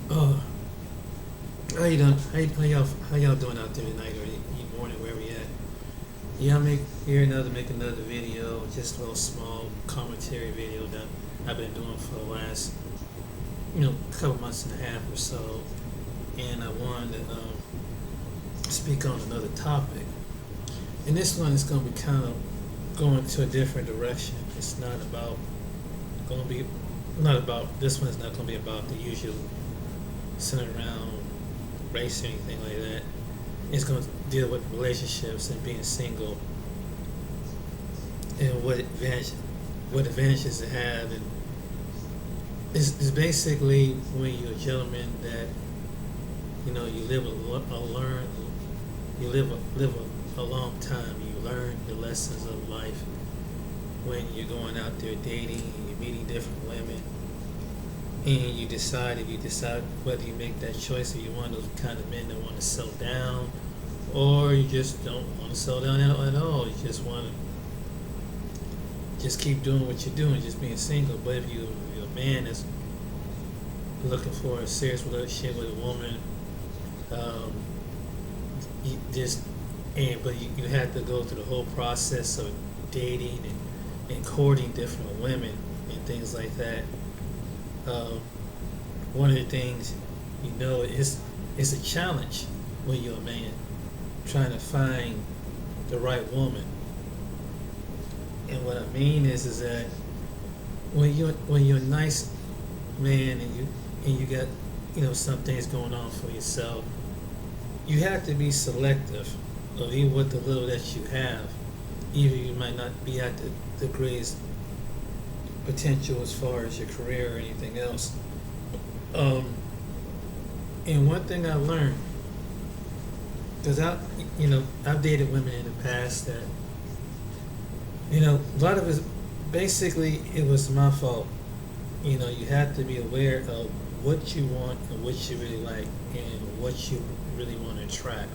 Uh, how you doing? How y'all doing out there tonight or you morning wherever you at? Yeah, make another video, just a little small commentary video that I've been doing for the last couple months and a half or so, and I wanted to speak on another topic. And this one is going to be kind of going to a different direction. It's not about going to be not about this one is not going to be about the usual centered around race or anything like that. It's going to deal with relationships and being single and what advantages it have, and it's basically when you're a gentleman that you live a long time. You learn the lessons of life when you're going out there dating and you're meeting different women, and you decide whether you make that choice or you're one of those kind of men that want to settle down, or you just don't want to settle down at all. You just want to just keep doing what you're doing, just being single. But if you're a man that's looking for a serious relationship with a woman, um, you just but you have to go through the whole process of dating and courting different women and things like that. Um, One of the things is it's a challenge when you're a man trying to find the right woman. And what I mean is that when you're a nice man and you got some things going on for yourself, you have to be selective of even what the little that you have. Even you might not be at the greatest potential as far as your career or anything else. Um, and one thing I learned, because I've dated women in the past that a lot of it basically it was my fault. You have to be aware of what you want and what you really like and what you really want to attract.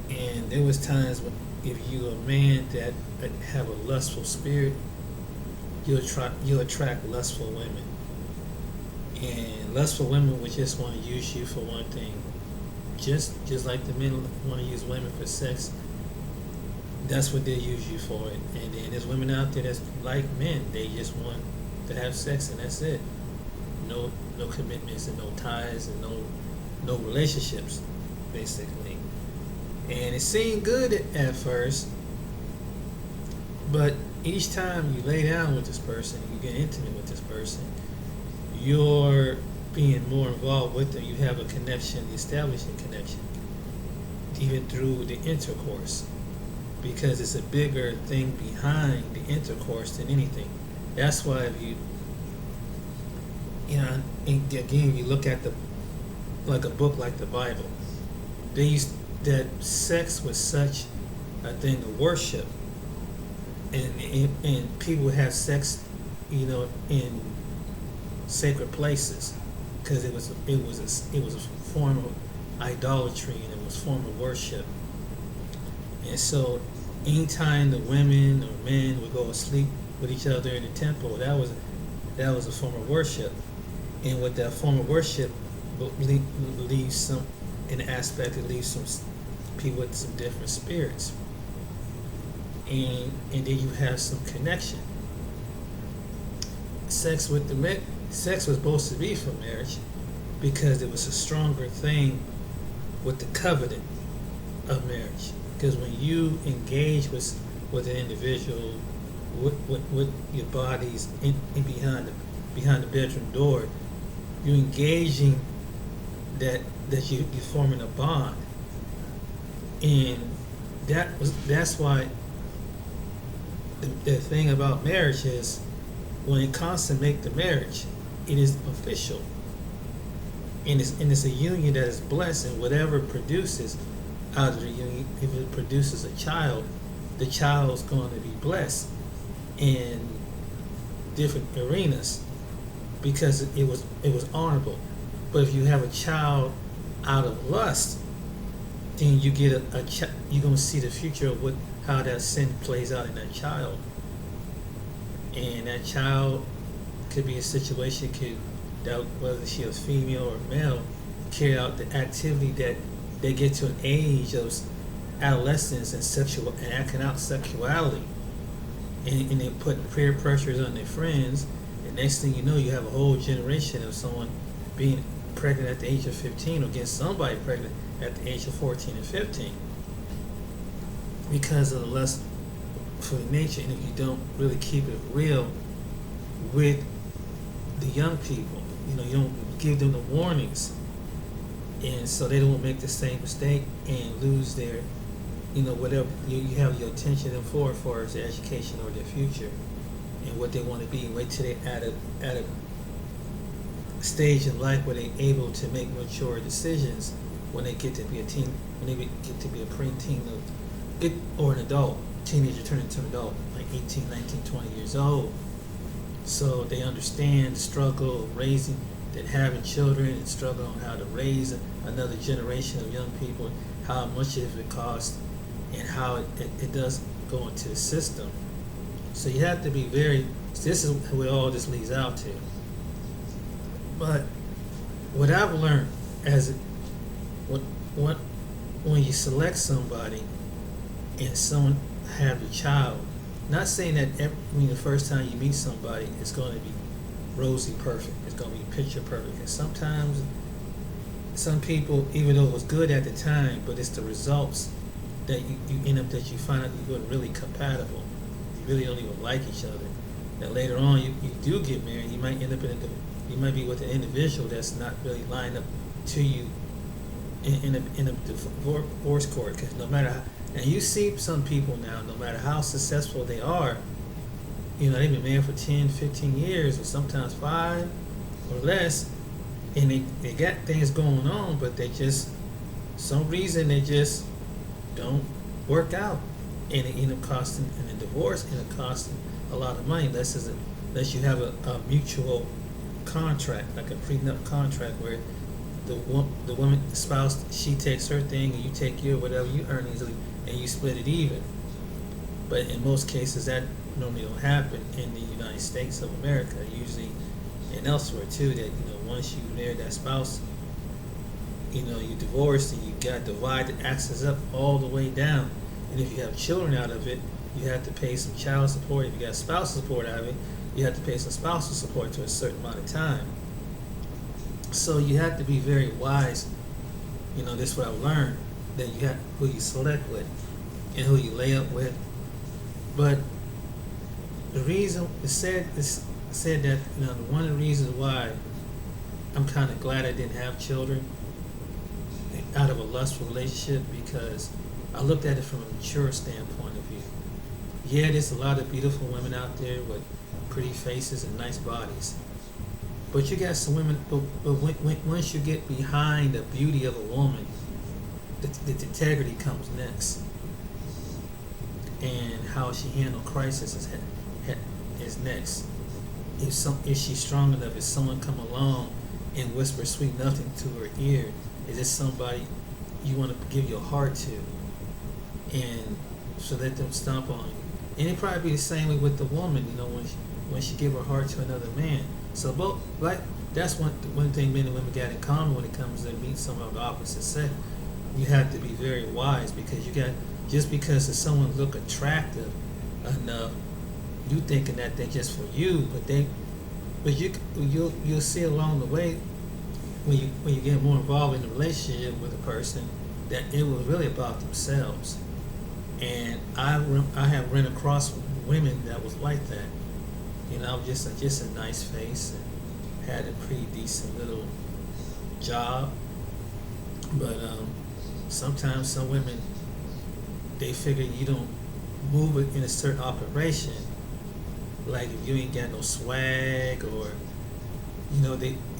And there was times when if you're a man that have a lustful spirit, you'll attract lustful women. And lustful women would just want to use you for one thing. Just like the men want to use women for sex, that's what they use you for it. And then there's women out there that's like men. They just want to have sex and that's it. No commitments and no ties and no relationships, basically. And it seemed good at first, but each time you lay down with this person, you get intimate with this person, you're being more involved with them. You have a connection, establishing connection, even through the intercourse, because it's a bigger thing behind the intercourse than anything. That's why if and again, you look at like a book like the Bible, they used that sex was such a thing of worship, and people would have sex, in sacred places, because it was a form of idolatry and it was a form of worship. And so, anytime the women or men would go to sleep with each other in the temple, that was a form of worship. And with that form of worship, leaves some an aspect, it leaves some people with some different spirits, and then you have some connection. Sex was supposed to be for marriage because it was a stronger thing with the covenant of marriage. Because when you engage with an individual, with your bodies in behind the bedroom door, you're engaging that you're forming a bond. And that's why the thing about marriage is when it consummate the marriage, it is official. And it's a union that is blessed, and whatever produces out of the union, if it produces a child, the child is going to be blessed in different arenas because it was honorable. But if you have a child out of lust, then you get you're going to see the future of how that sin plays out in that child. And that child could be a situation, that whether she was female or male, carry out the activity that they get to an age of adolescence and acting out sexuality, and they put peer pressures on their friends, and next thing you know, you have a whole generation of someone being pregnant at the age of 15 or getting somebody pregnant at the age of 14 and 15 because of the lustful nature. And if you don't really keep it real with the young people, you don't give them the warnings, and so they don't make the same mistake and lose their, whatever you have your attention for as far as their education or their future and what they want to be. Wait till they're at a stage in life where they're able to make mature decisions when they get to be a teen, when they get to be a preteen or an adult, teenager turning into an adult, like 18, 19, 20 years old. So they understand the struggle of raising, that having children, and struggle on how to raise another generation of young people, how much of it costs, and how it does go into the system. So you have to be this is where all this leads out to. But what I've learned when you select somebody and someone have a child, not saying that the first time you meet somebody it's going to be rosy perfect, it's going to be picture perfect. And sometimes some people, even though it was good at the time, but it's the results that you end up that you find out you weren't really compatible. You really don't even like each other. That later on you do get married, you might end up you might be with an individual that's not really lined up to you in a divorce court. Because no matter how, and you see some people now, no matter how successful they are, they've been married for 10, 15 years, or sometimes 5 or less, and they got things going on, but they just, some reason they just don't work out, and it end up costing, and a divorce end up costing a lot of money, unless you have a mutual contract, like a prenup contract, where the woman, the spouse, she takes her thing and you take your whatever you earn easily, and you split it even. But in most cases that normally don't happen in the United States of America, usually, and elsewhere too, that once you marry that spouse, you divorced and you got to divide the axes up all the way down. And if you have children out of it, you have to pay some child support. If you got spousal support out of it, you have to pay some spousal support to a certain amount of time. So you have to be very wise. This is what I've learned, that you have who you select with and who you lay up with. But the reason it said that one of the reasons why I'm kind of glad I didn't have children out of a lustful relationship, because I looked at it from a mature standpoint of view. Yeah, there's a lot of beautiful women out there with pretty faces and nice bodies, but you got some women. But once you get behind the beauty of a woman, the integrity comes next, and how she handles crisis is next. If she's strong enough, if someone come along and whisper sweet nothing to her ear, is this somebody you want to give your heart to, and so let them stomp on you? And it probably be the same way with the woman, when she give her heart to another man. So both, like, that's one thing men and women got in common when it comes to meet someone of the opposite sex. You have to be very wise, because just because someone look attractive enough, you thinking that they're just for you, but you'll see along the way when you get more involved in the relationship with a person that it was really about themselves. And I have run across women that was like that. Just a nice face and had a pretty decent little job, but sometimes some women, they figure you don't move it in a certain operation. Like if you ain't got no swag, or you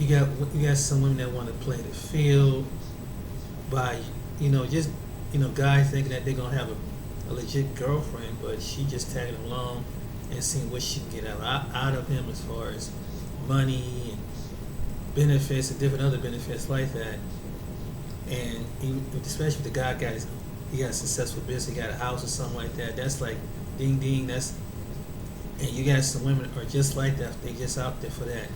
got some women that want to play the field by guys thinking that they're gonna have a legit girlfriend, but she just tagging along and seeing what she can get out of him as far as money and benefits and different other benefits like that. And especially if the guy he got a successful business, he got a house or something like that, that's like ding ding. And you got some women are just like that, they just out there for that.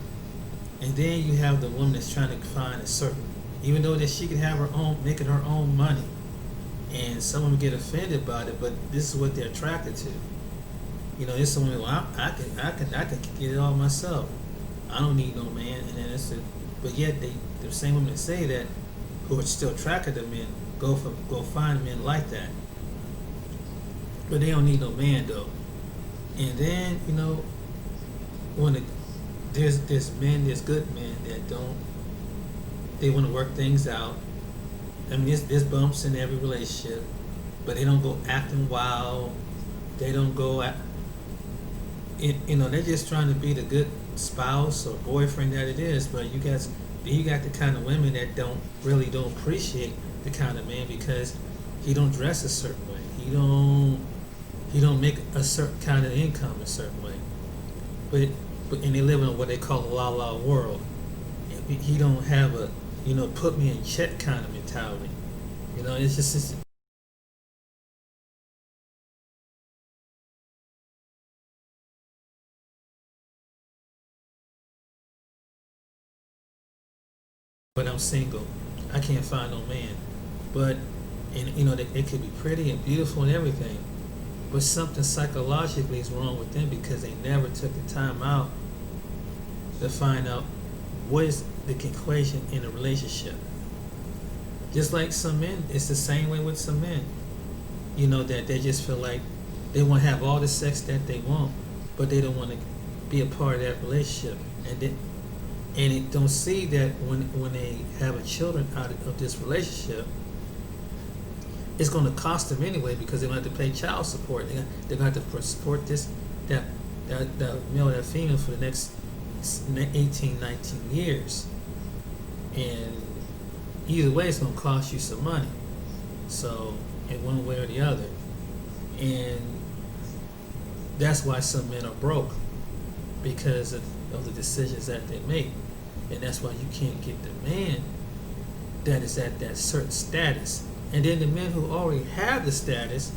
And then you have the woman that's trying to find a certain, even though that she can have her own, making her own money, and some women get offended by it, but this is what they're attracted to. You know, it's someone, well, I can get it all myself. I don't need no man. And then but yet the same women that say that, who are still attracted to men, go find men like that. But they don't need no man though. And then when there's good men that don't, they want to work things out. I mean, there's bumps in every relationship, but they don't go acting wild. They don't go they're just trying to be the good spouse or boyfriend that it is. But you got the kind of women that don't appreciate the kind of man because he don't dress a certain way. He don't make a certain kind of income a certain way. But and they live in what they call a la la world. He don't have a put me in check kind of mentality. It's just. But I'm single. I can't find no man. But it could be pretty and beautiful and everything, but something psychologically is wrong with them because they never took the time out to find out what is the equation in a relationship. Just like some men, it's the same way with some men. That they just feel like they want to have all the sex that they want, but they don't want to be a part of that relationship, and they don't see that when they have a children out of this relationship, it's going to cost them anyway because they're going to have to pay child support. They're going to have to support that male, that female for the next 18, 19 years. And either way, it's going to cost you some money. So, in one way or the other. And that's why some men are broke, because of the decisions that they make. And that's why you can't get the man that is at that certain status. And then the men who already have the status,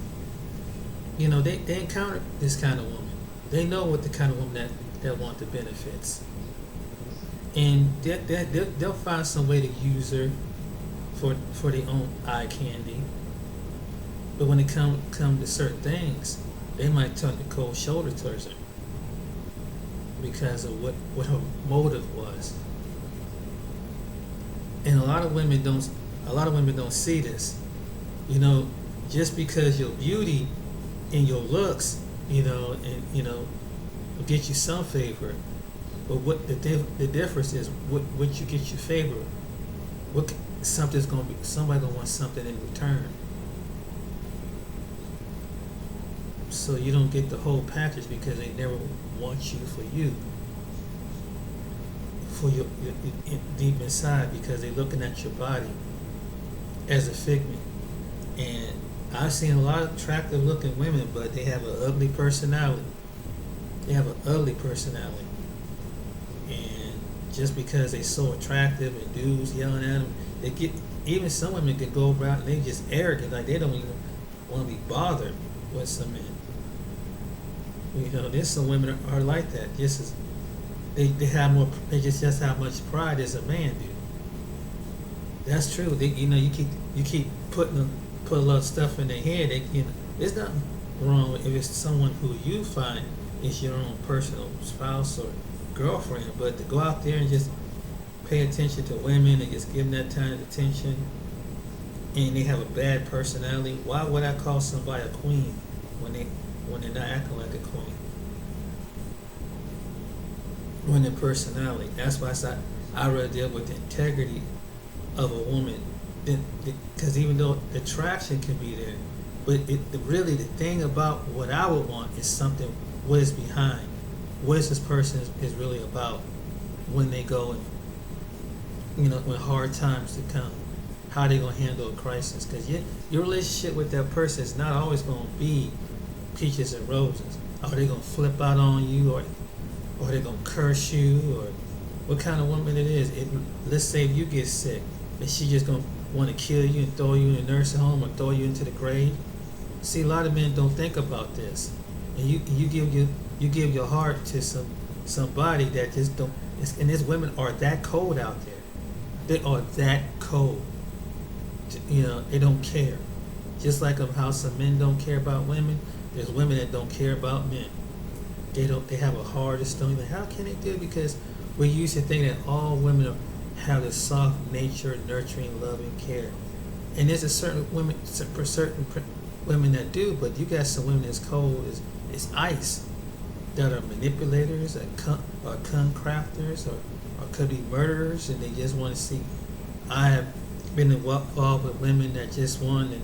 they encounter this kind of woman. They know what the kind of woman that want the benefits. And they'll find some way to use her for their own eye candy. But when it come to certain things, they might turn the cold shoulder towards her because of what her motive was. And a lot of women don't see this. Just because your beauty and your looks, will get you some favor. But what the difference is, what you get you favor, somebody's gonna want something in return. So you don't get the whole package because they never want you for you. For your deep inside, because they're looking at your body as a figment. And I've seen a lot of attractive looking women, but they have an ugly personality. And just because they're so attractive and dudes yelling at them, even some women can go around and they just arrogant, like they don't even want to be bothered with some men. There's some women are like that. Just as they have more, they just have much pride as a man do. That's true. You keep put a lot of stuff in their head. There's nothing wrong if it's someone who you find is your own personal spouse or girlfriend. But to go out there and just pay attention to women and just give them that kind of attention, and they have a bad personality, why would I call somebody a queen when they're not acting like a queen? When their personality. That's why I rather deal with the integrity of a woman, because even though attraction can be there, but really the thing about what I would want is something. What is behind? What is this person is really about when they go and when hard times to come? How they gonna handle a crisis? Because your relationship with that person is not always gonna be peaches and roses. Are they gonna flip out on you, or they gonna curse you, or what kind of woman it is? Let's say if you get sick, and she just gonna want to kill you and throw you in a nursing home or throw you into the grave. See, a lot of men don't think about this, and you give your heart to somebody that just don't. And these women are that cold out there. They are that cold. They don't care. Just like how some men don't care about women, there's women that don't care about men. They have a hard stone. Like, how can they do it? Because we used to think that all women have this soft nature, nurturing, loving care. And there's certain women that do, but you got some women that's cold as ice, that are manipulators, or cunt crafters, or could be murderers, and they just want to see. I have been involved with women that just want to,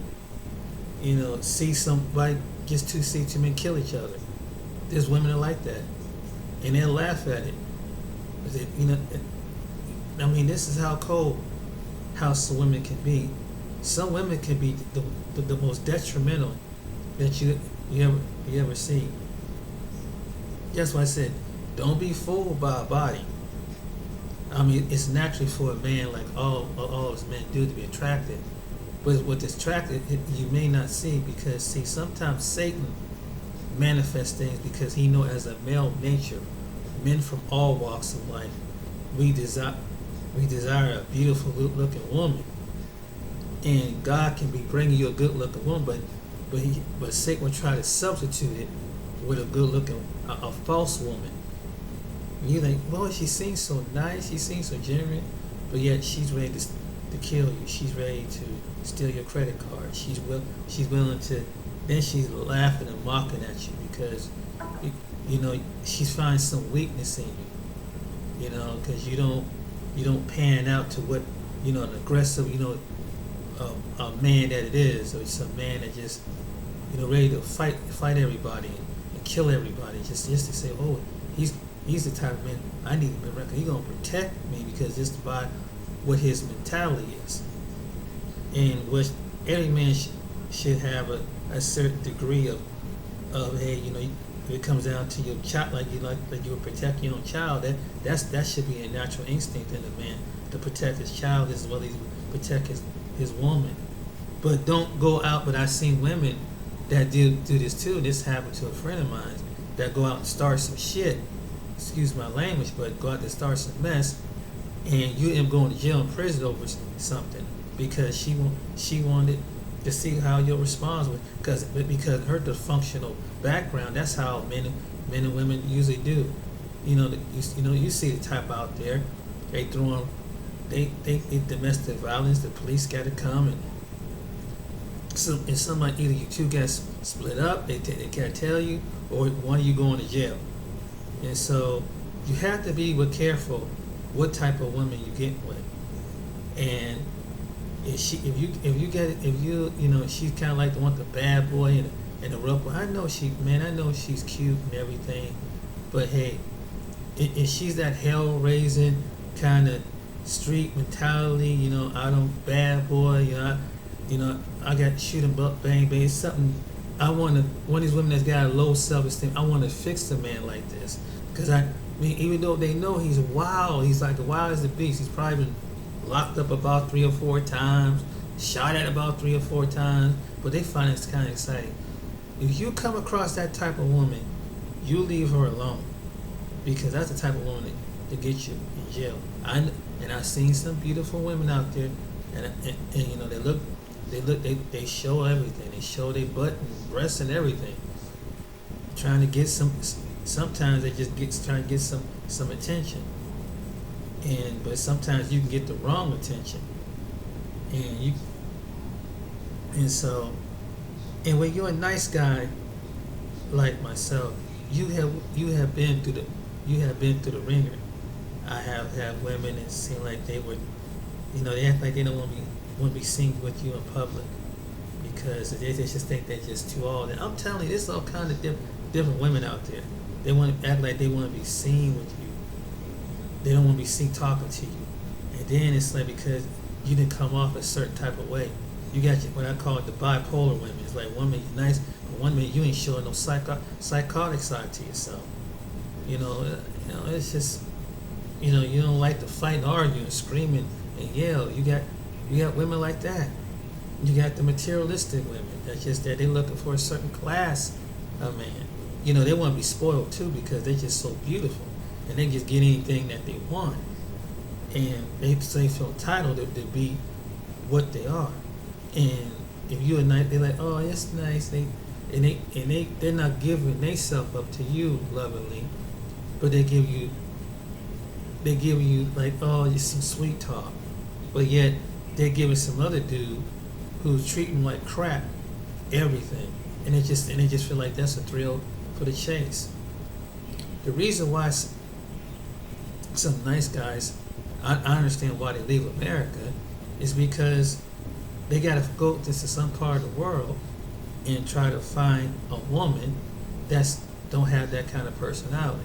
see somebody just to see two men kill each other. There's women that are like that, and they'll laugh at it. This is how cold some women can be. Some women can be the most detrimental that you ever see. That's why I said, don't be fooled by a body. It's naturally for a man, like all us men do, to be attracted. But what is attracted, you may not see, because sometimes Satan manifests things because he knows, as a male nature, men from all walks of life, we desire a beautiful, good-looking woman, and God can be bringing you a good-looking woman, but Satan will try to substitute it with a good-looking, a false woman. And you think, well, she seems so nice, she seems so genuine, but yet she's ready to kill you. She's ready to steal your credit card. She's willing to. Then she's laughing and mocking at you because she finds some weakness in you. Because you don't pan out to what an aggressive a man that it is, or it's a man that just ready to fight everybody and kill everybody just to say, oh, he's the type of man I need to be reckoned. He's gonna protect me, because just by what his mentality is, and what every man should have a certain degree of hey, if it comes down to your child, like you would protect your own child, that should be a natural instinct in a man, to protect his child as well as protect his woman. But don't go out. But I've seen women that do this too. This happened to a friend of mine, that go out and start some shit. Excuse my language, but go out and start some mess, and you end up going to jail and prison over something, because she wanted to see how your response was, because her dysfunctional background. That's how men and women usually do. You see the type out there. They throwing they domestic violence. The police got to come, and somebody, either you two got split up. They can't tell you, or one of you going to jail. And so you have to be careful what type of woman you get with. And if she's kind of like the bad boy and the rough boy. I know she's cute and everything, but hey, if she's that hell raising kind of street mentality, I don't bad boy, I got to shoot him, bang bang. It's something. One of these women that's got a low self-esteem. I want to fix a man like this, because even though they know he's wild, he's like wild as a beast. He's probably been locked up about 3 or 4 times, shot at about 3 or 4 times, but they find it's kind of exciting. If you come across that type of woman, you leave her alone, because that's the type of woman that gets you in jail. I've seen some beautiful women out there, and they show everything. They show their butt and breasts and everything, trying to get sometimes they just trying to get some attention, but sometimes you can get the wrong attention, and when you're a nice guy like myself, you have been through the ringer. I have had women that seem like they were, they act like they don't want to be seen with you in public, because they just think they're just too old. And I'm telling you, there's all kind of different women out there. They want to act like they want to be seen with you. They don't want to be seen talking to you. And then it's like, because you didn't come off a certain type of way. You got what I call the bipolar women. It's like, one minute you're nice, but one minute you ain't showing no psychotic side to yourself. It's just, you don't like to fight and argue and scream and yell. You got women like that. You got the materialistic women. That's just that they're looking for a certain class of man. They want to be spoiled too, because they're just so beautiful. and they just get anything that they want, and they feel entitled to be what they are. And if you're nice, they're like, oh, it's nice. They're not giving themselves up to you lovingly, but they give you like, oh, you're some sweet talk, but yet they're giving some other dude who's treating them like crap everything, and they just feel like that's a thrill for the chase. The reason why some nice guys, I understand why they leave America, is because they got to go to some part of the world and try to find a woman that's don't have that kind of personality.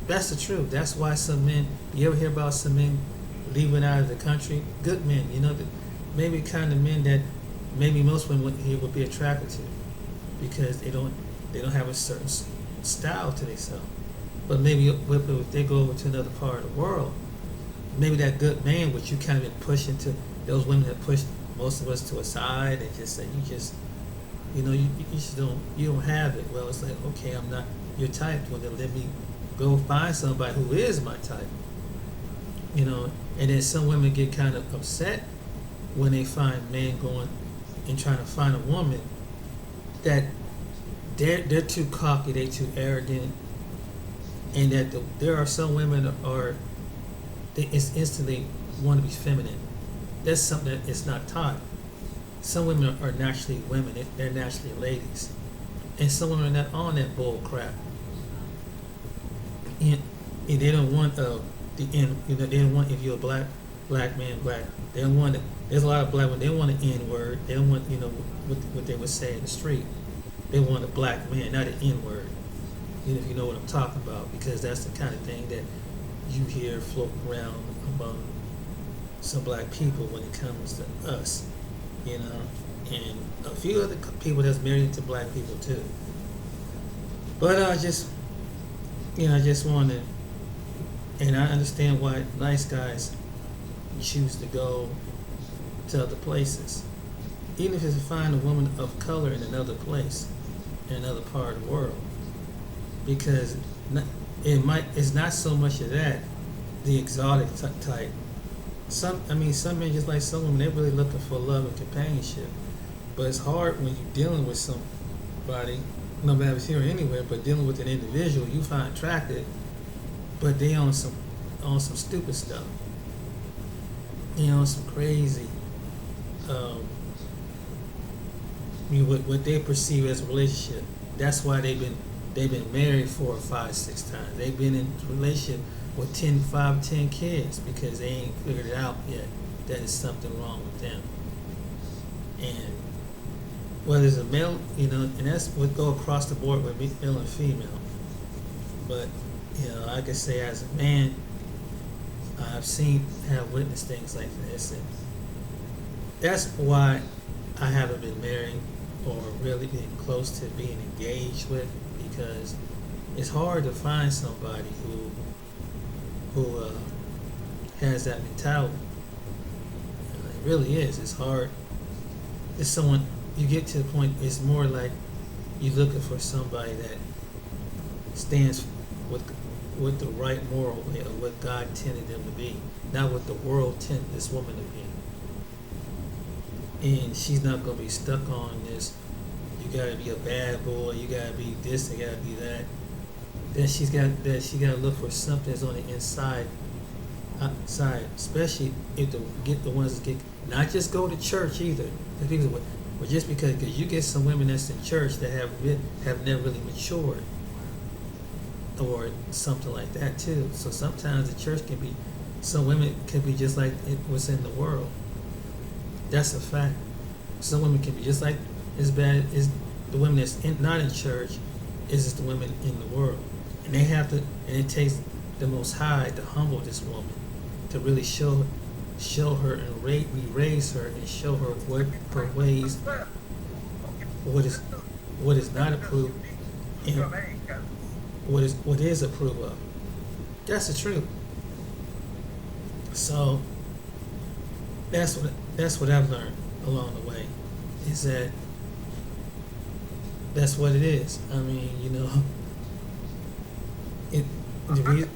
That's the truth. That's why some men, you ever hear about some men leaving out of the country? Good men, maybe kind of men that maybe most women here would be attracted to, because they don't have a certain style to themselves. But maybe if they go over to another part of the world, maybe that good man, which you kind of been pushing to, those women that push most of us to a side and just say, you don't have it. Well, it's like, okay, I'm not your type. Well, then let me go find somebody who is my type. And then some women get kind of upset when they find men going and trying to find a woman that they're too cocky, they're too arrogant, and that there are some women that they instantly want to be feminine. That's something that is not taught. Some women are naturally women; they're naturally ladies, and some women are not on that bull crap. And they don't want the end. They don't want, if you're a black man, they don't want it. There's a lot of black women. They want an N word. They don't want what they would say in the street. They want a black man, not an N word. If you know what I'm talking about, because that's the kind of thing that you hear floating around among some black people when it comes to us, and a few other people that's married to black people too. But I just want to, and I understand why nice guys choose to go to other places, even if it's to find a woman of color in another place, in another part of the world, because it's not so much of that, the exotic type. Some men, just like some women, they're really looking for love and companionship. But it's hard when you're dealing with somebody, no matter if it's here or anywhere, but dealing with an individual you find attractive, but they on some stupid stuff. Some crazy, what they perceive as a relationship. That's why they've been married 4 or 5, 6 times. They've been in a relationship with 10 kids, because they ain't figured it out yet that there's something wrong with them. And whether it's a male, and that's what go across the board with male and female. But I can say as a man, have witnessed things like this, and that's why I haven't been married or really been close to being engaged with, because it's hard to find somebody who has that mentality. It really is. It's hard. It's someone, you get to the point, it's more like you're looking for somebody that stands with the right moral way of what God intended them to be, not what the world intended this woman to be. And she's not going to be stuck on this, you got to be a bad boy, you got to be this, you got to be that. Then she got to look for something that's on the inside, outside, especially if get the ones that get, not just go to church either. But just because you get some women that's in church that have never really matured, or something like that too. So sometimes the church some women can be just like what's in the world. That's a fact. Some women can be just like as bad as the women that's not in church is just the women in the world. And and it takes the Most High to humble this woman, to really show her and raise her and show her what her ways, what is not approved, and what is approved of. That's the truth. So that's what I've learned along the way, is that that's what it is. The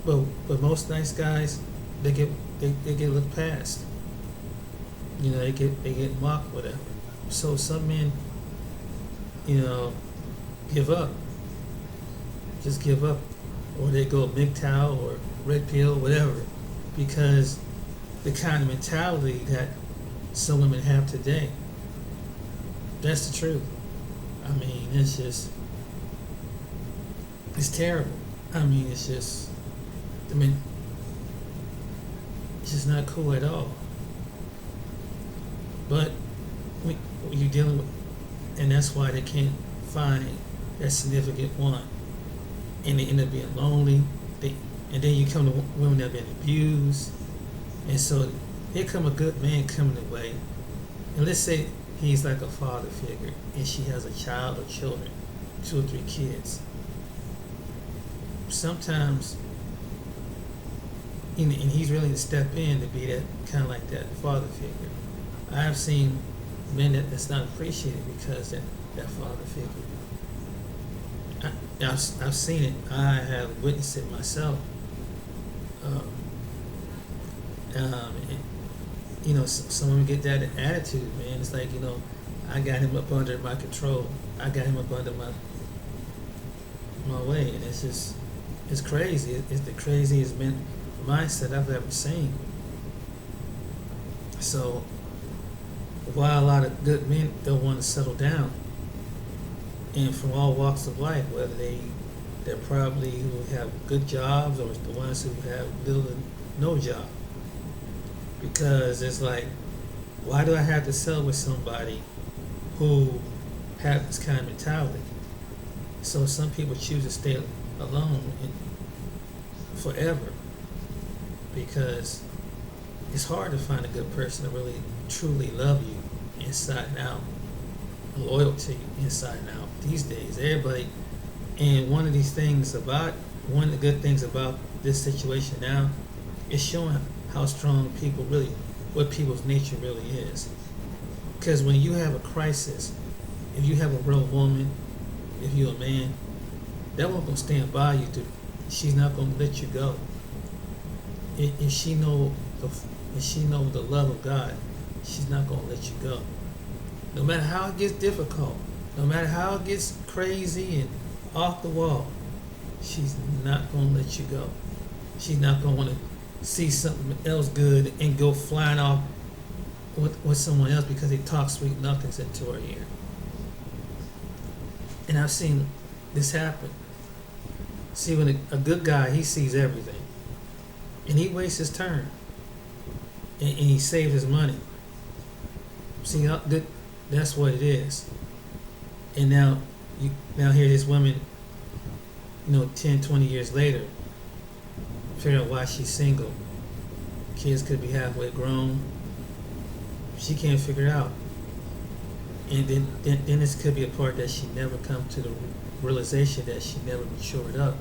but most nice guys, they get looked past. You know, they get mocked, whatever. So some men, you know, give up, just give up, or they go MGTOW or red pill, whatever, because the kind of mentality that some women have today. That's the truth. I mean, it's terrible. I mean, it's just not cool at all. But when you're dealing with, and that's why they can't find that significant one, and they end up being lonely. And then you come to women that have been abused, and so here come a good man coming away, and let's say he's like a father figure, and she has a child or children, 2 or 3 kids. Sometimes, and he's willing to step in to be that kind of like that father figure. I've seen men that's not appreciated because that father figure. I've seen it. I have witnessed it myself. You know, some women get that attitude, man. It's like, you know, I got him up under my control. I got him up under my way, and it's crazy. It's the craziest mindset I've ever seen. So, while a lot of good men don't want to settle down, and from all walks of life, whether they're probably who have good jobs or the ones who have little to no job, because it's like, why do I have to settle with somebody who have this kind of mentality? So some people choose to stay alone forever because it's hard to find a good person to really truly love you inside and out, loyal to you inside and out these days. Everybody, and one of the good things about this situation now is showing how strong people really, what people's nature really is. Because when you have a crisis, if you have a real woman, if you're a man, that woman gonna stand by you. She's not gonna let you go. If she know the love of God, she's not gonna let you go. No matter how it gets difficult, no matter how it gets crazy and off the wall, she's not gonna let you go. She's not gonna want to see something else good and go flying off with someone else because they talk sweet nothings into her ear. And I've seen this happen. See, when a good guy, he sees everything, and he wastes his turn, and he saves his money. See how good? That's what it is. And now here this woman, 10, 20 years later, figure out why she's single. Kids could be halfway grown. She can't figure it out. And then this could be a part that she never come to the realization that she never matured up.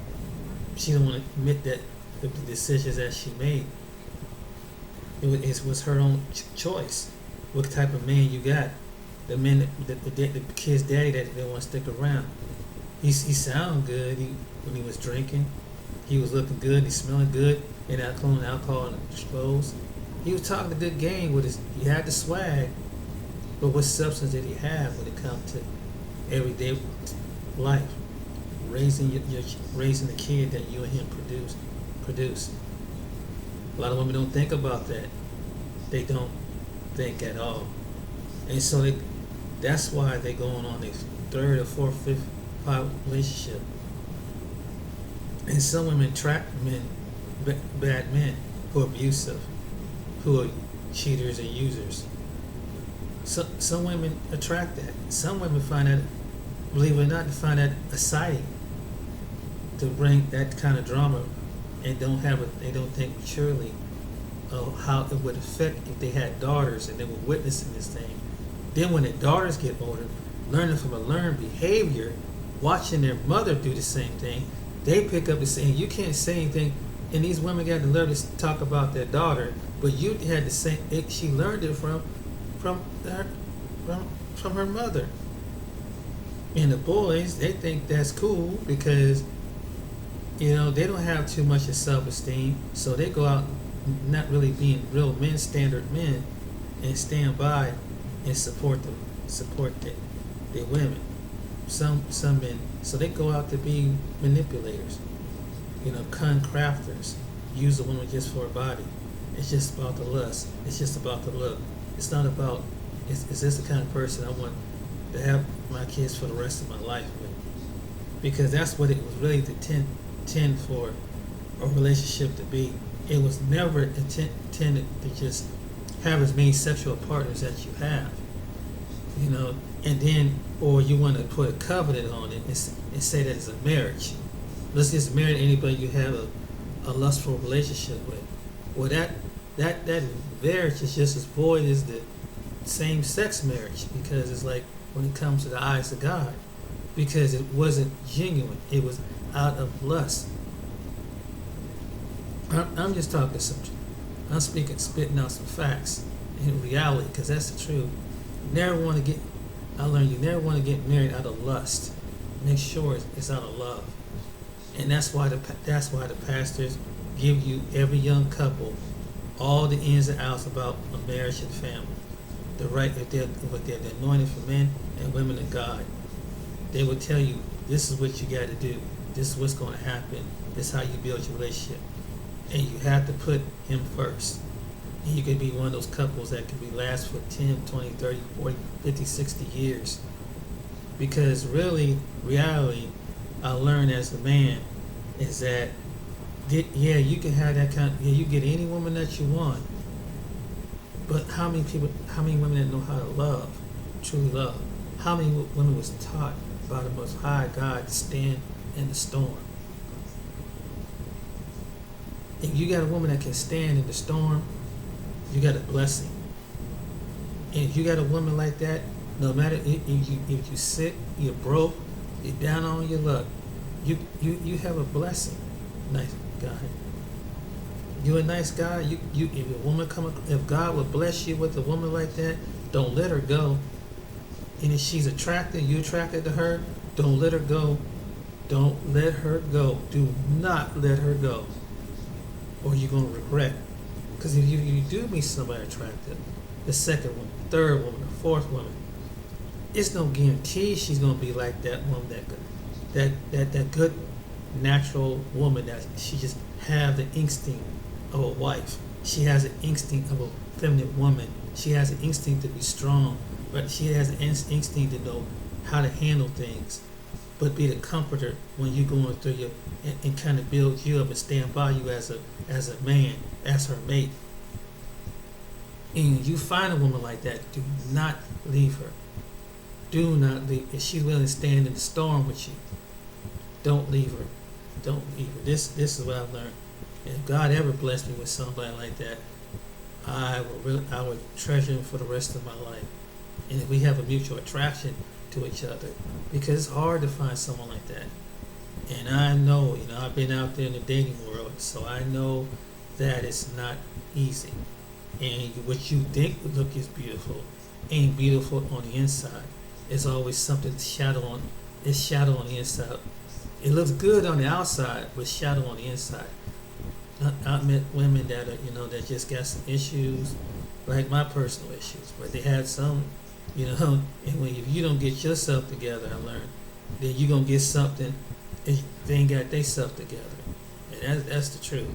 She don't want to admit that the decisions that she made, it was her own choice. What type of man you got? The man, the kid's daddy that didn't want to stick around. He sounded good when he was drinking. He was looking good. He smelling good. And alcohol and clothes. He was talking a good game with his. He had the swag, but what substance did he have when it comes to everyday life? Raising the kid that you and him produce. A lot of women don't think about that. They don't think at all, and so that's why they're going on their 3rd or 4th, 5th, 5th relationship. And some women attract bad men who are abusive, who are cheaters and users. Some women attract that. Some women find that, believe it or not, they find that exciting to bring that kind of drama, and they don't think maturely of how it would affect if they had daughters and they were witnessing this thing. Then when their daughters get older, learning from a learned behavior, watching their mother do the same thing, they pick up the same. You can't say anything, and these women got to learn to talk about their daughter, but you had the same. She learned it from her mother. And the boys, they think that's cool because they don't have too much of self-esteem, so they go out not really being real men, standard men, and stand by and support the women. Some men, so they go out to be manipulators, con crafters, use a woman just for her body. It's just about the lust. It's just about the look. It's not about, is this the kind of person I want to have my kids for the rest of my life with? Because that's what it was really intended for a relationship to be. It was never intended to just have as many sexual partners that you have, and then, or you want to put a covenant on it and say that it's a marriage. Let's just marry anybody you have a lustful relationship with. Well, that marriage is just as void as the same-sex marriage, because it's like when it comes to the eyes of God, because it wasn't genuine. It was out of lust. I'm just talking I'm spitting out some facts in reality, because that's the truth. I learned you never want to get married out of lust. Make sure it's out of love. And that's why the pastors give you, every young couple, all the ins and outs about a marriage and family. If they're anointed for men and women of God, they will tell you, this is what you got to do. This is what's going to happen. This is how you build your relationship. And you have to put him first. And you could be one of those couples that can last for 10, 20, 30, 40, 50, 60 years. Because really, reality, I learned as a man, is that, you can have that you get any woman that you want. But how many women that know how to love, truly love? How many women was taught by the Most High God to stand in the storm? If you got a woman that can stand in the storm, you got a blessing. And if you got a woman like that, no matter if you're sick, you're broke, you're down on your luck, you have a blessing. Nice guy. You a nice guy. If God would bless you with a woman like that, don't let her go. And if she's attracted, you attracted to her, don't let her go. Don't let her go. Do not let her go, or you're gonna regret. Because if you do meet somebody attractive, the second woman, third woman, the fourth woman, it's no guarantee she's gonna be like that woman, that good natural woman that she just have the instinct of a wife. She has an instinct of a feminine woman. She has an instinct to be strong, but she has an instinct to know how to handle things, but be the comforter when you're going through your, and kind of build you up and stand by you as a man, as her mate. And you find a woman like that, do not leave her. Do not leave. If she's willing to stand in the storm with you, don't leave her. Don't leave her. This is what I've learned. And if God ever blessed me with somebody like that, I would treasure him for the rest of my life. And if we have a mutual attraction to each other, because it's hard to find someone like that. And I know, I've been out there in the dating world, so I know that it's not easy. And what you think would look is beautiful ain't beautiful on the inside. There's always something shadow on the inside. It looks good on the outside, but shadow on the inside. I met women that are, that just got some issues, like my personal issues, but they had some, and if you don't get yourself together, I learned, then you're going to get something if they ain't got themselves together. And that's the truth.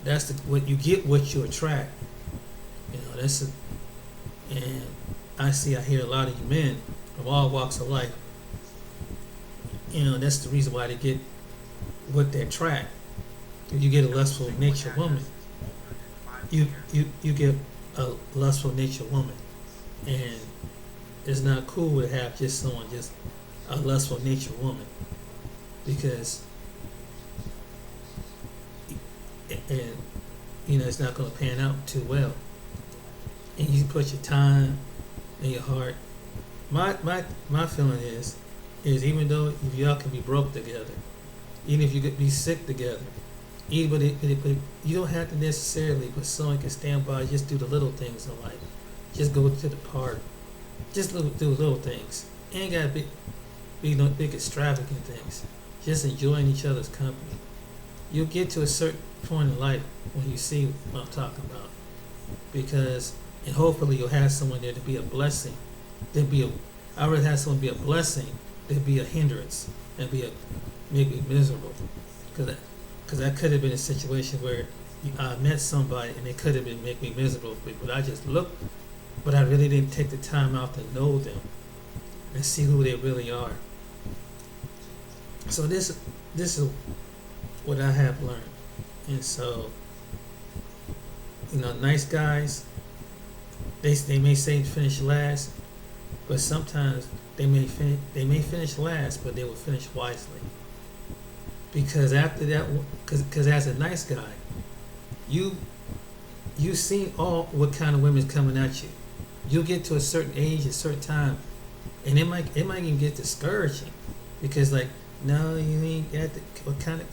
That's what you get, what you attract. And I hear a lot of you men from all walks of life, that's the reason why they get what they attract. If you get a lustful nature woman, you get a lustful nature woman, and it's not cool to have just a lustful nature woman, because it's not going to pan out too well. And you put your time and your heart. My feeling is even though if y'all can be broke together, even if you could be sick together, but you don't have to necessarily, but someone can stand by. Just do the little things in life. Just go to the park. Just do little things. Ain't gotta be no big extravagant things. just enjoying each other's company. You'll get to a certain point in life when you see what I'm talking about, because and hopefully you'll have someone there to be a blessing. I'd rather have someone be a blessing than be a hindrance and make me miserable, because that could have been a situation where I met somebody and they could have been make me miserable, but I just looked, but I really didn't take the time out to know them and see who they really are. So this is what I have learned. And so, nice guys, they may say finish last, but sometimes they may finish last, but they will finish wisely. Because after that, because as a nice guy, you seen all what kind of women's coming at you. You'll get to a certain age, a certain time, and it might even get discouraging, because like, no, you ain't got what kind of,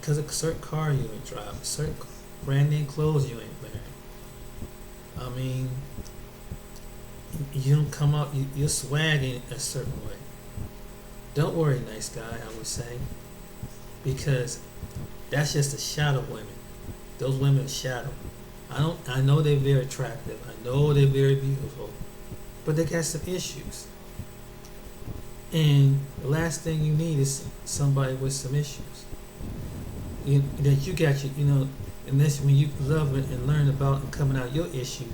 because of a certain car you ain't driving, certain brand name clothes you ain't wearing. I mean, you don't come out, you're swagging a certain way. Don't worry, nice guy, I would say, because that's just a shadow women. Those women are shadow. I know they're very attractive. I know they're very beautiful, but they got some issues. And the last thing you need is somebody with some issues. That you got and that's when you love it and learn about and coming out your issues.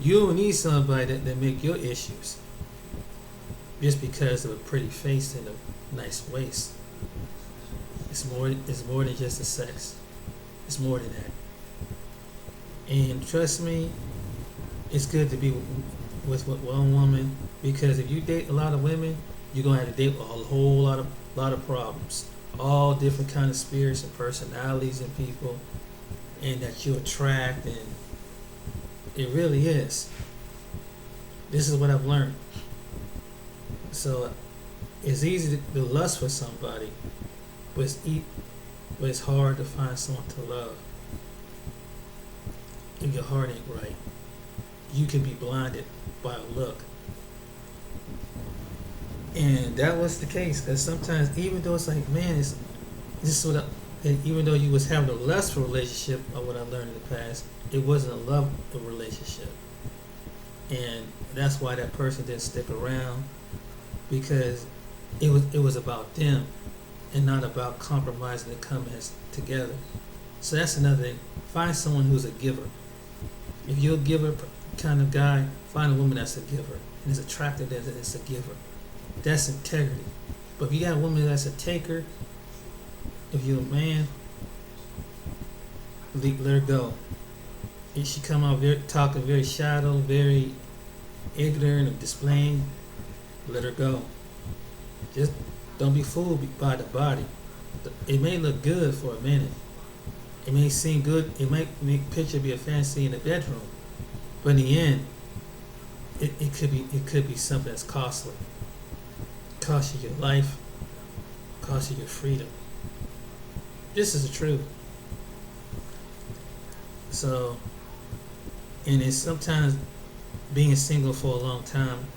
You don't need somebody that make your issues just because of a pretty face and a nice waist. It's more than just the sex. It's more than that. And trust me, it's good to be with one woman, because if you date a lot of women, you're gonna have to deal with a whole lot of problems, all different kind of spirits and personalities and people, and that you attract, and it really is. This is what I've learned. So it's easy to lust for somebody, but it's hard to find someone to love. If your heart ain't right, you can be blinded by a look. And that was the case, because sometimes, even though it's like, man, this is what even though you was having a lustful relationship, of what I learned in the past, it wasn't a love relationship. And that's why that person didn't stick around, because it was about them and not about compromising and coming together. So that's another thing. Find someone who's a giver. If you're a giver kind of guy, find a woman that's a giver and is attractive as a giver. That's integrity. But if you got a woman that's a taker, if you're a man, let her go. If she come out talking very shallow, very ignorant of displaying, let her go. Just don't be fooled by the body. It may look good for a minute. It may seem good. It might make picture be a fantasy in the bedroom, but in the end, it could be something that's costly. Cost you your life. Cost you your freedom. This is the truth. So, and it's sometimes being single for a long time,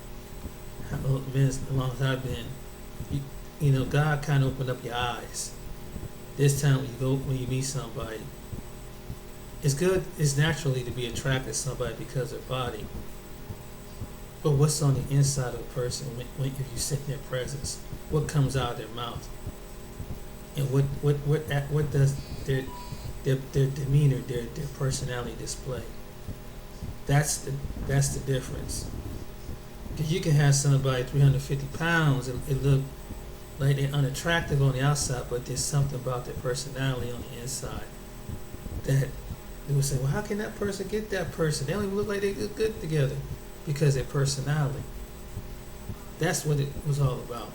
as long as I've been, God kind of opened up your eyes. This time when you meet somebody, it's good, it's naturally to be attracted to somebody because of their body. But what's on the inside of a person when if you sit in their presence? What comes out of their mouth? And what does their demeanor, their personality display? That's the difference. Because you can have somebody 350 pounds and it look like they're unattractive on the outside, but there's something about their personality on the inside that they would say, well, how can that person get that person? They don't even look like they look good together, because their personality. That's what it was all about.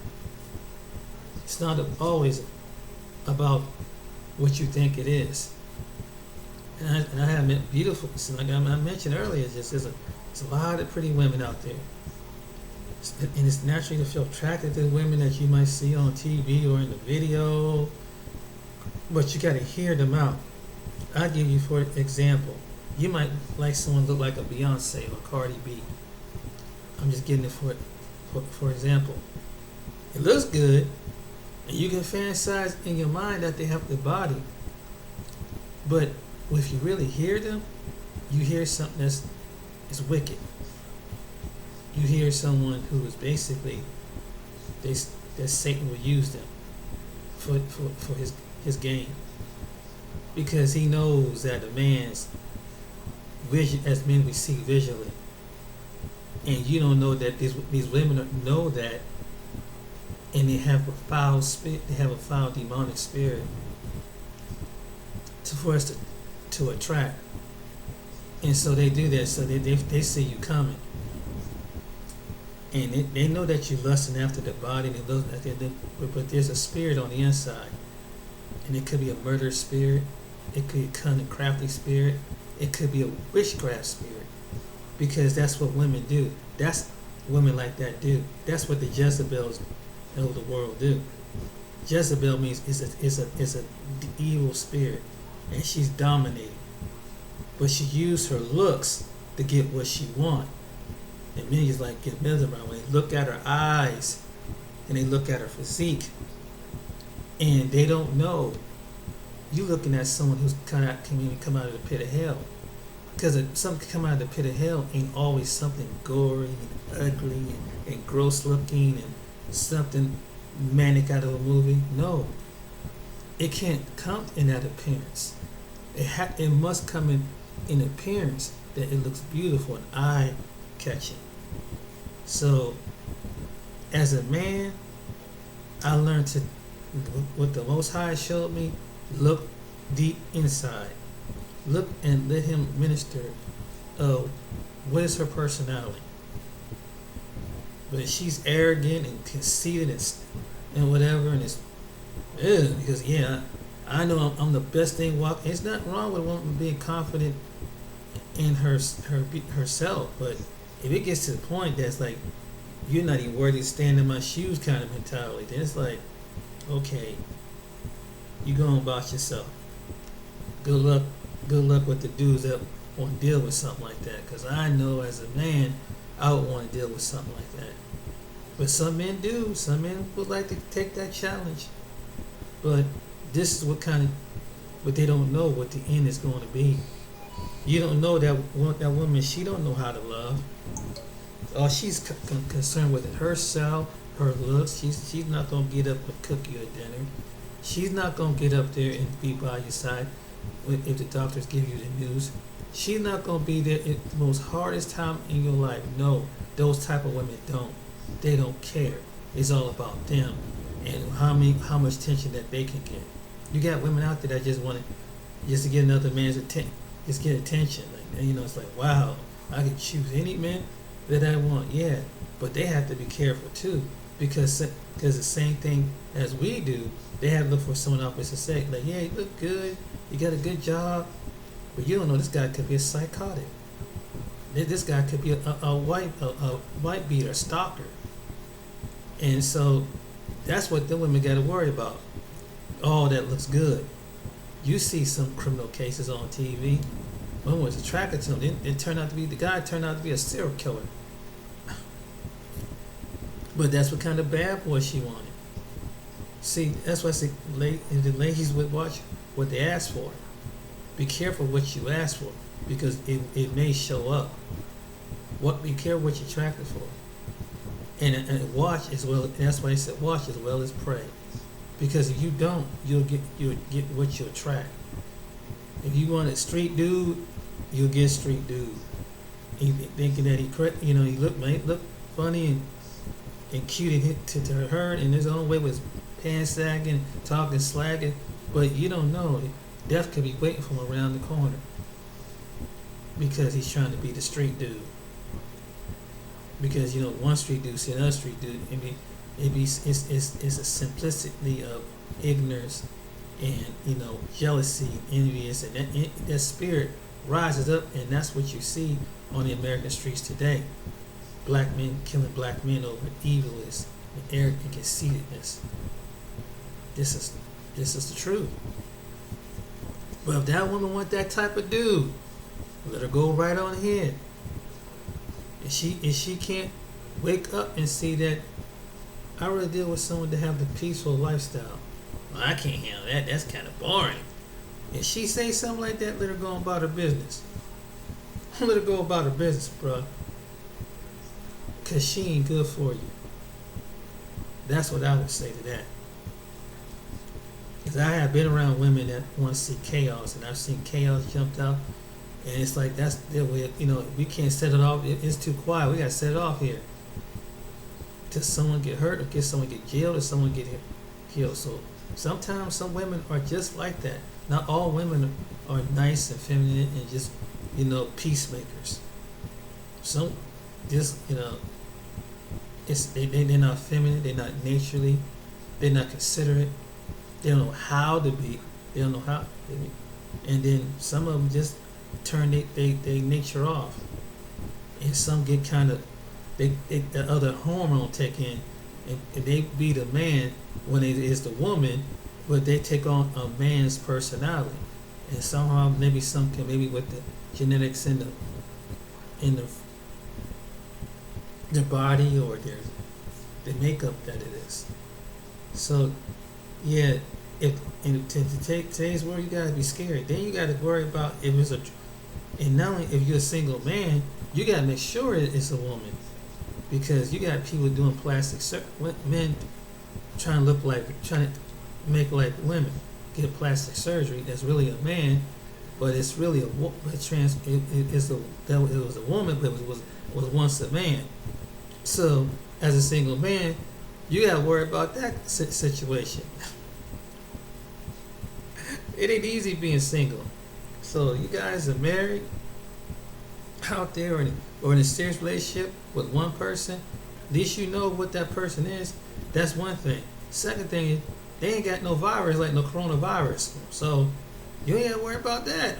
It's not always about what you think it is. And I have met beautiful, like I mentioned earlier, there's a lot of pretty women out there. And it's naturally to feel attracted to women that you might see on TV or in the video, but you got to hear them out. I'll give you, for example, you might like someone look like a Beyonce or Cardi B. I'm just getting it for example. It looks good, And you can fantasize in your mind that they have the body, but if you really hear them, you hear something is wicked. You hear someone who is basically that Satan will use them for his gain, because he knows that a man's vision, as men we see visually, and you don't know that these women know that, and they have a foul spirit, they have a foul demonic spirit for us to attract, and so they do that. So they see you coming, and they know that you're lusting after the body, and they look at but there's a spirit on the inside, and it could be a murder spirit, it could be a cunning, crafty spirit, it could be a witchcraft spirit, because that's what women do. That's women like that do. That's what the Jezebels of the world do. Jezebel means is a evil spirit, and she's dominating, but she used her looks to get what she want. And many is like get mesmerized when they look at her eyes and they look at her physique, and they don't know you looking at someone who's come out of the pit of hell. Because something come out of the pit of hell ain't always something gory and ugly and gross looking and something manic out of a movie. No, it can't come in that appearance. It must come in appearance that it looks beautiful and eye catching. So, as a man, I learned to, what the Most High showed me, look deep inside. Look and let Him minister. What is her personality? But if she's arrogant and conceited and whatever, and it's because I know I'm the best thing walking. It's not wrong with a woman being confident in herself, but if it gets to the point that's like you're not even worthy to stand in my shoes kind of mentality, then it's like, okay, you going about yourself. Good luck with the dudes that want to deal with something like that, because I know as a man I would want to deal with something like that. But some men do. Some men would like to take that challenge. But this is what they don't know what the end is going to be. You don't know that woman, she don't know how to love. All she's concerned with is herself, her looks. She's not going to get up and cook you a dinner. She's not going to get up there and be by your side if the doctors give you the news. She's not going to be there at the most hardest time in your life. No, those type of women don't. They don't care. It's all about them and how much attention that they can get. You got women out there that just want to get another man's attention, just get attention. Like, it's like, wow, I can choose any man that I want. Yeah, but they have to be careful too, because the same thing as we do, they have to look for someone opposite sex. Like, yeah, you look good, you got a good job, but you don't know this guy could be a psychotic. This guy could be a white beater, a stalker. And so that's what the women got to worry about. All that looks good. You see some criminal cases on TV. One was attracted to him. The guy turned out to be a serial killer. But that's what kind of bad boy she wanted. See, that's why I say the ladies would watch what they ask for. Be careful what you ask for, because it may show up. Be careful what you're attracted for. And watch as well. That's why he said watch as well as pray, because if you don't, you'll get what you attract. If you want a street dude, you'll get street dude. Thinking that he look funny and cute to her in his own way, with pants sagging, talking slagging, but you don't know, death could be waiting for him around the corner, because he's trying to be the street dude. Because one street dude see another street dude, it's a simplicity of ignorance and jealousy, envious, and that spirit rises up, and that's what you see on the American streets today. Black men killing black men over evilness and arrogance and conceitedness. This is the truth. But if that woman want that type of dude, let her go right on ahead. If she can't wake up and see that I rather deal with someone to have the peaceful lifestyle. Well, I can't handle that. That's kind of boring. If she say something like that, let her go about her business. Let her go about her business, bruh. Because she ain't good for you. That's what I would say to that. Because I have been around women that want to see chaos, and I've seen chaos jumped out, and it's like that's the way. We can't set it off. It's too quiet. We gotta set it off here. Till someone get hurt, or get someone get jailed, or someone get killed. So sometimes some women are just like that. Not all women are nice and feminine and just peacemakers. Some just they're not feminine. They're not naturally. They're not considerate. They don't know how to be. They don't know how to be. And then some of them just turn they nature off. And some get kind of, the other hormone take in, and they be the man when it is the woman, but they take on a man's personality. And somehow maybe with the genetics in the body or the makeup that it is. So yeah, to take today's world, you gotta be scared. Then you gotta worry about and not only if you're a single man, you gotta make sure it's a woman, because you got people doing men trying to make like women, get plastic surgery. That's really a man, but it's really it was a woman, but it was once a man. So as a single man, you gotta worry about that situation. It ain't easy being single. So you guys are married out there, or in a serious relationship with one person, at least you know what that person is. That's one thing. Second thing is, they ain't got no virus like no coronavirus. So you ain't gotta worry about that,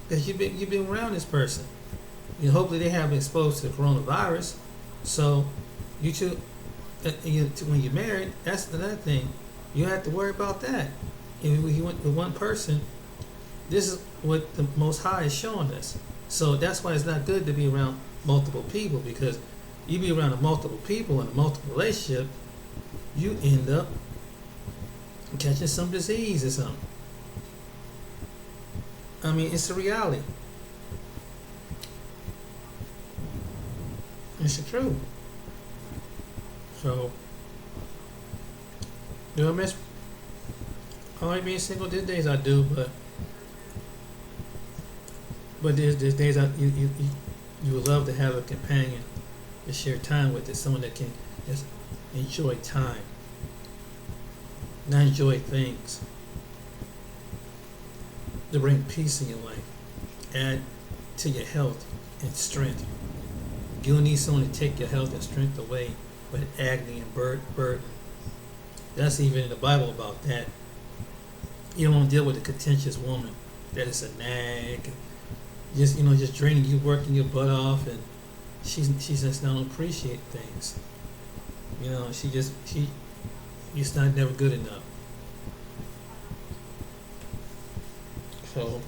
because you've been around this person. Hopefully they haven't been exposed to the coronavirus. So you two, when you're married, that's another thing. You don't have to worry about that. If you went with one person, this is what the Most High is showing us. So that's why it's not good to be around multiple people, because you be around multiple people in a multiple relationship, you end up catching some disease or something. I mean, it's a reality. It's the truth. So, do I miss? I like being single. There's days I do, but there's days you would love to have a companion to share time with. Is someone that can just enjoy time, not enjoy things, to bring peace in your life, add to your health and strength. You don't need someone to take your health and strength away with agony and burden. That's even in the Bible about that. You don't deal with a contentious woman that is a nag, just draining you, working your butt off, and she's just don't appreciate things. She's not never good enough. So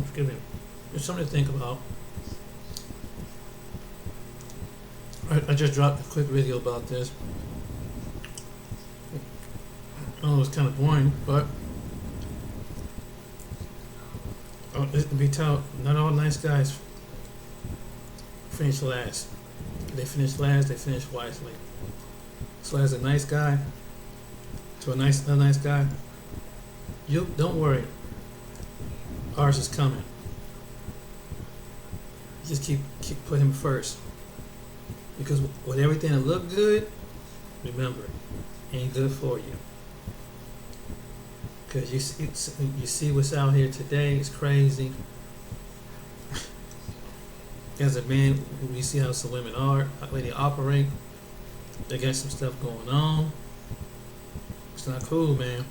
excuse me. There's something to think about. I just dropped a quick video about this. I know it was kind of boring, but not all nice guys finish last. They finish last, they finish wisely. So as a nice guy to a nice guy, you don't worry. Ours is coming. Just keep put him first. Because with everything that look good, remember, ain't good for you. Because you see what's out here today is crazy. As a man, we see how some women are, how they operate. They got some stuff going on. It's not cool, man.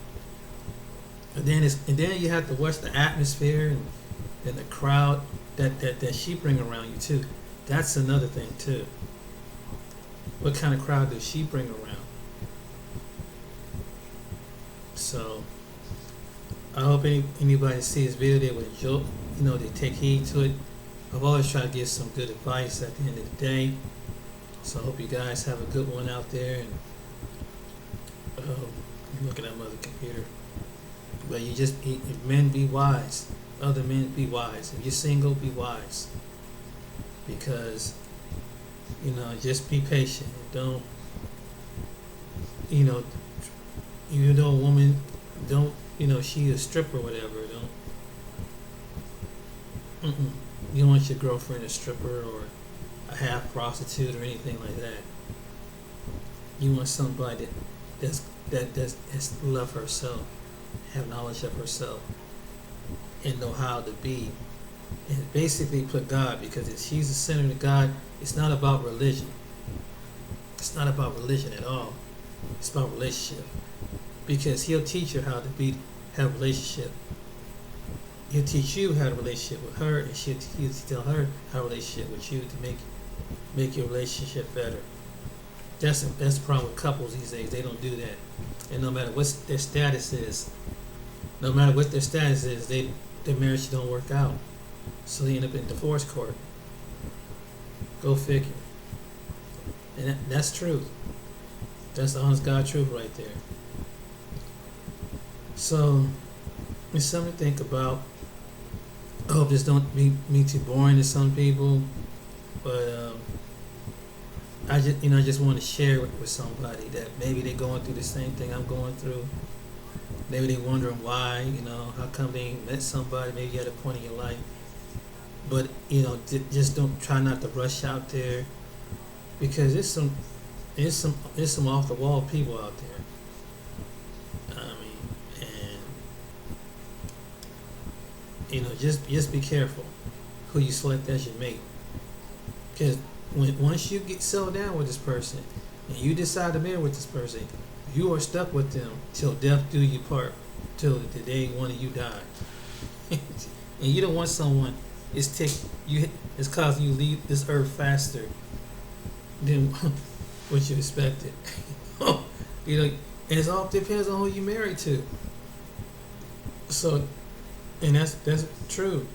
And then you have to watch the atmosphere and the crowd that she bring around you too. That's another thing too. What kind of crowd does she bring around? So I hope anybody sees this video, they would enjoy, they take heed to it, I've always tried to give some good advice at the end of the day. So I hope you guys have a good one out there. And I'm looking at my other computer. But if men be wise, other men be wise. If you're single, be wise. Because, just be patient. Don't, even though a woman don't, she a stripper or whatever, you don't want your girlfriend a stripper or a half prostitute or anything like that. You want somebody that's love herself, have knowledge of herself, and know how to be, and basically put God, because if she's the center of God, it's not about religion. It's not about religion at all. It's about relationship, because He'll teach her how to have a relationship. He'll teach you how to relationship with her, and he'll tell her how to relationship with you to make your relationship better. That's the problem with couples these days. They don't do that, and no matter what their status is, their marriage don't work out. So they end up in divorce court. Go figure. And that's truth. That's the honest God truth right there. So it's something to think about. I hope this don't be too boring to some people, but I just want to share with somebody that maybe they're going through the same thing I'm going through. Maybe they're wondering why, how come they ain't met somebody maybe at a point in your life. But just don't try not to rush out there, because there's some off the wall people out there. Just be careful who you select as your mate, because once you get settled down with this person and you decide to marry with this person, you are stuck with them till death do you part, till the day one of you die. And you don't want someone it's causing you to leave this earth faster than what you expected. And it all depends on who you married to. So, and that's true.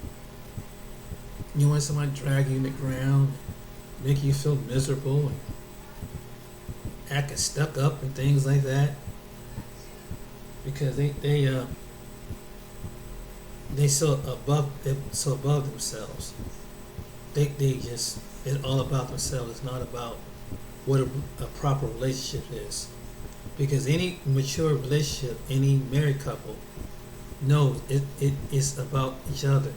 You want somebody to drag you in the ground, make you feel miserable, and acting stuck up and things like that, because they so above themselves. It's all about themselves. It's not about what a proper relationship is, because any mature relationship, any married couple knows it is about each other.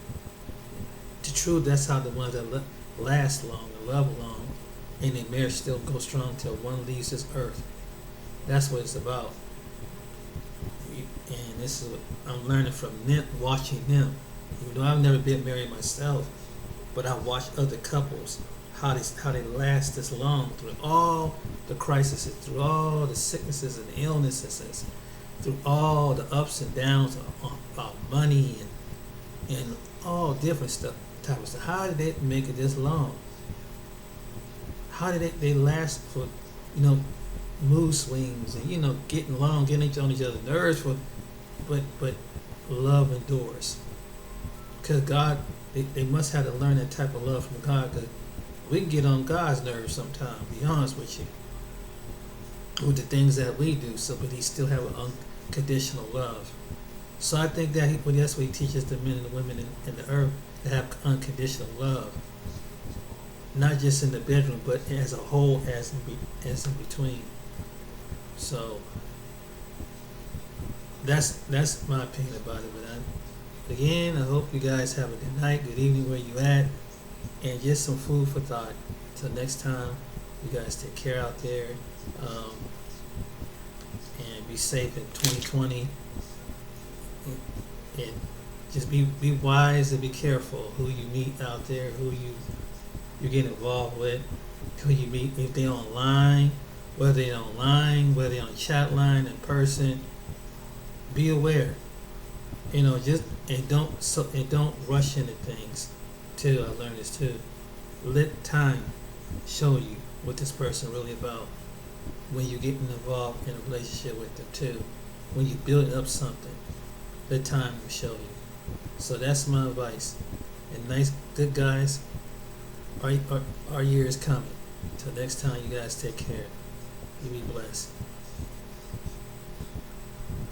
The truth, that's how the ones that last long and love long, and their marriage still goes strong till one leaves this earth. That's what it's about. And this is what I'm learning from them, watching them. Even though I've never been married myself, but I watch other couples, how they last this long through all the crises, through all the sicknesses and illnesses, through all the ups and downs about money and all different type of stuff. How did they make it this long? How did they last for mood swings and getting along, getting on each other's nerves but love endures. Because God, they must have to learn that type of love from God, because we can get on God's nerves sometimes, be honest with you, with the things that we do, but He still have an unconditional love. So I think that's what He teaches the men and the women in the earth, to have unconditional love, not just in the bedroom, but as a whole, as in between. So that's my opinion about it. But again, I hope you guys have a good night, good evening where you at, and just some food for thought. Till next time, you guys take care out there, and be safe in 2020. And just be wise and be careful who you meet out there, who you get involved with, who you meet, if they're online, whether they're on chat line, in person. Be aware, and don't rush into things. Too, I learned this too. Let time show you what this person really about when you're getting involved in a relationship with them too. When you build up something, let time show you. So that's my advice. And good guys, our year is coming. Till next time, you guys take care. You be blessed.